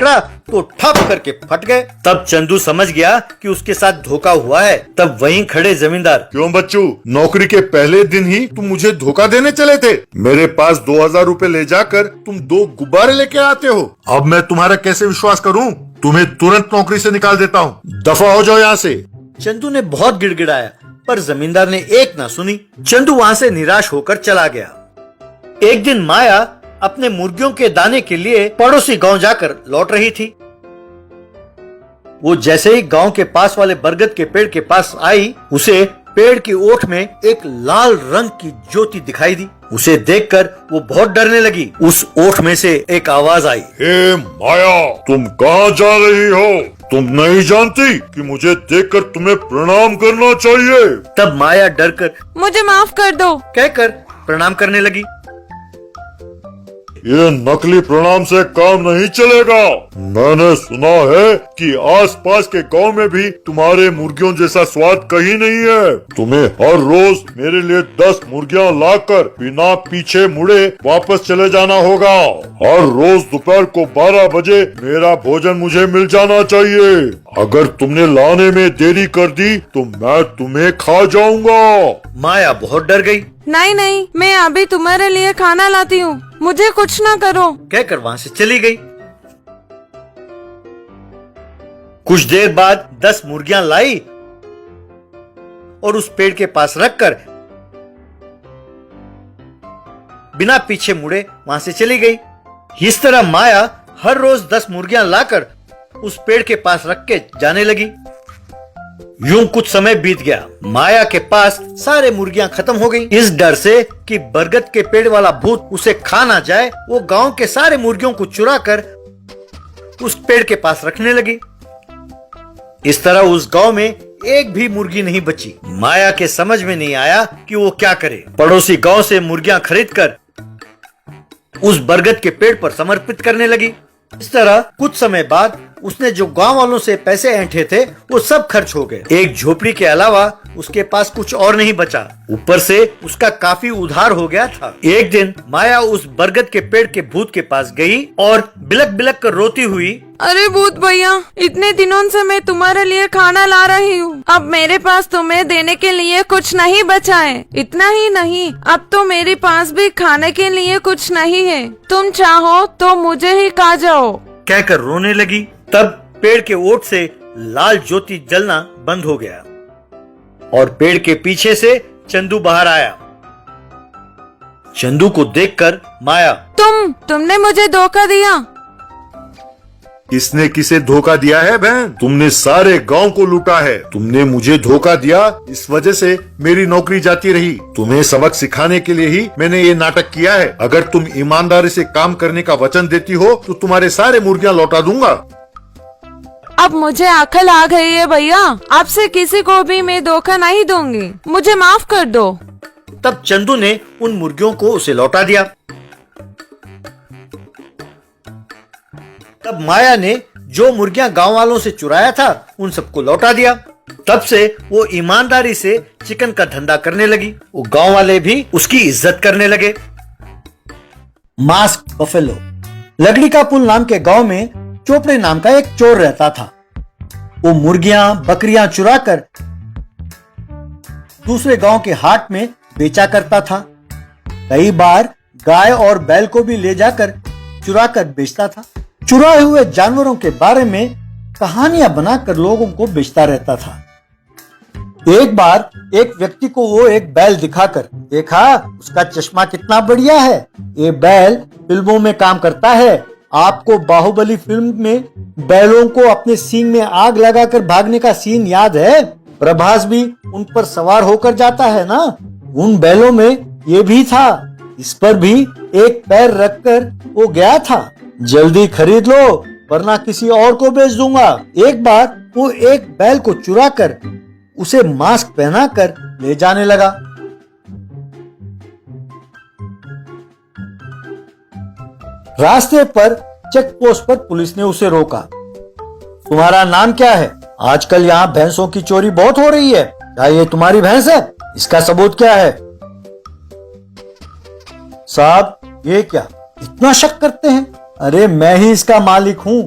पकड़ा तो ठप करके फट गए। तब चंदू समझ गया कि उसके साथ धोखा हुआ है। तब वहीं खड़े जमींदार, क्यों बच्चू, नौकरी के पहले दिन ही तुम मुझे धोखा देने चले थे? मेरे पास 2000 रुपए ले जाकर तुम 2 गुब्बारे लेके आते हो। अब मैं तुम्हारा कैसे विश्वास करूं? तुम्हें तुरंत नौकरी से निकाल देता हूं। दफा हो जाओ यहाँ से। चंदू ने बहुत गिड़गिड़ाया, पर जमींदार ने एक ना सुनी। चंदू वहाँ से निराश होकर चला गया। एक दिन माया अपने मुर्गियों के दाने के लिए पड़ोसी गांव जाकर लौट रही थी। वो जैसे ही गांव के पास वाले बरगद के पेड़ के पास आई, उसे पेड़ की ओट में एक लाल रंग की ज्योति दिखाई दी। उसे देखकर वो बहुत डरने लगी। उस ओट में से एक आवाज आई, हे माया, तुम कहाँ जा रही हो? तुम नहीं जानती कि मुझे देखकर तुम्हें प्रणाम करना चाहिए? तब माया डरकर मुझे माफ कर दो कहकर प्रणाम करने लगी। ये नकली प्रणाम से काम नहीं चलेगा। मैंने सुना है कि आसपास के गांव में भी तुम्हारे मुर्गियों जैसा स्वाद कहीं नहीं है। तुम्हें हर रोज मेरे लिए 10 मुर्गियां लाकर बिना पीछे मुड़े वापस चले जाना होगा। हर रोज दोपहर को 12 बजे मेरा भोजन मुझे मिल जाना चाहिए। अगर तुमने लाने में देरी कर दी तो मैं तुम्हें खा जाऊंगा। माया बहुत डर गई। नहीं नहीं, मैं अभी तुम्हारे लिए खाना लाती हूँ, मुझे कुछ ना करो कहकर वहाँ से चली गई। कुछ देर बाद 10 मुर्गियां लाई और उस पेड़ के पास रखकर बिना पीछे मुड़े वहां से चली गई। इस तरह माया हर रोज 10 मुर्गियां लाकर उस पेड़ के पास रख के जाने लगी। यूं कुछ समय बीत गया। माया के पास सारे मुर्गियां खत्म हो गईं। इस डर से कि बरगद के पेड़ वाला भूत उसे खा ना जाए, वो गांव के सारे मुर्गियों को चुरा कर उस पेड़ के पास रखने लगी। इस तरह उस गांव में एक भी मुर्गी नहीं बची। माया के समझ में नहीं आया कि वो क्या करे। पड़ोसी गांव से मुर्गियां खरीदकर उस बरगद के पेड़ पर समर्पित करने लगी। इस तरह कुछ समय बाद उसने जो गांव वालों से पैसे ऐंठे थे वो सब खर्च हो गए। एक झोपड़ी के अलावा उसके पास कुछ और नहीं बचा। ऊपर से उसका काफी उधार हो गया था। एक दिन माया उस बरगद के पेड़ के भूत के पास गई और बिलक बिलक कर रोती हुई, अरे भूत भैया, इतने दिनों से मैं तुम्हारे लिए खाना ला रही हूँ। अब मेरे पास तुम्हें देने के लिए कुछ नहीं बचा है। इतना ही नहीं, अब तो मेरे पास भी खाने के लिए कुछ नहीं है। तुम चाहो तो मुझे ही खा जाओ कहकर रोने लगी। तब पेड़ के ओट से लाल ज्योति जलना बंद हो गया और पेड़ के पीछे से चंदू बाहर आया। चंदू को देखकर माया, तुमने मुझे धोखा दिया। किसने किसे धोखा दिया है बहन? तुमने सारे गांव को लूटा है। तुमने मुझे धोखा दिया, इस वजह से मेरी नौकरी जाती रही। तुम्हें सबक सिखाने के लिए ही मैंने ये नाटक किया है। अगर तुम ईमानदारी से काम करने का वचन देती हो तो तुम्हारे सारे मुर्गियां लौटा दूंगा। अब मुझे अकल आ गई है भैया, आपसे किसी को भी मैं धोखा नहीं दूंगी। मुझे माफ कर दो। तब चंदू ने उन मुर्गियों को उसे लौटा दिया। तब माया ने जो मुर्गियां गांव वालों से चुराया था उन सबको लौटा दिया। तब से वो ईमानदारी से चिकन का धंधा करने लगी। वो गांव वाले भी उसकी इज्जत करने लगे। Mask buffalo. लकड़ी का पुल नाम के गांव में चोपड़े नाम का एक चोर रहता था। वो मुर्गियां बकरियां चुरा कर दूसरे गांव के हाट में बेचा करता था। कई बार गाय और बैल को भी ले जाकर चुरा कर बेचता था। चुराए हुए जानवरों के बारे में कहानियां बनाकर लोगों को बेचता रहता था। एक बार एक व्यक्ति को वो एक बैल दिखाकर, देखा उसका चश्मा कितना बढ़िया है, ये बैल फिल्मों में काम करता है। आपको बाहुबली फिल्म में बैलों को अपने सींग में आग लगाकर भागने का सीन याद है? प्रभास भी उन पर सवार होकर जाता है ना, उन बैलों में ये भी था। इस पर भी एक पैर रखकर वो गया था। जल्दी खरीद लो वरना किसी और को बेच दूंगा। एक बार वो एक बैल को चुरा कर उसे मास्क पहनाकर ले जाने लगा। रास्ते पर चेक पोस्ट पर पुलिस ने उसे रोका। तुम्हारा नाम क्या है? आजकल यहाँ भैंसों की चोरी बहुत हो रही है, क्या ये तुम्हारी भैंस है? इसका सबूत क्या है? साहब ये क्या, इतना शक करते हैं? अरे मैं ही इसका मालिक हूँ।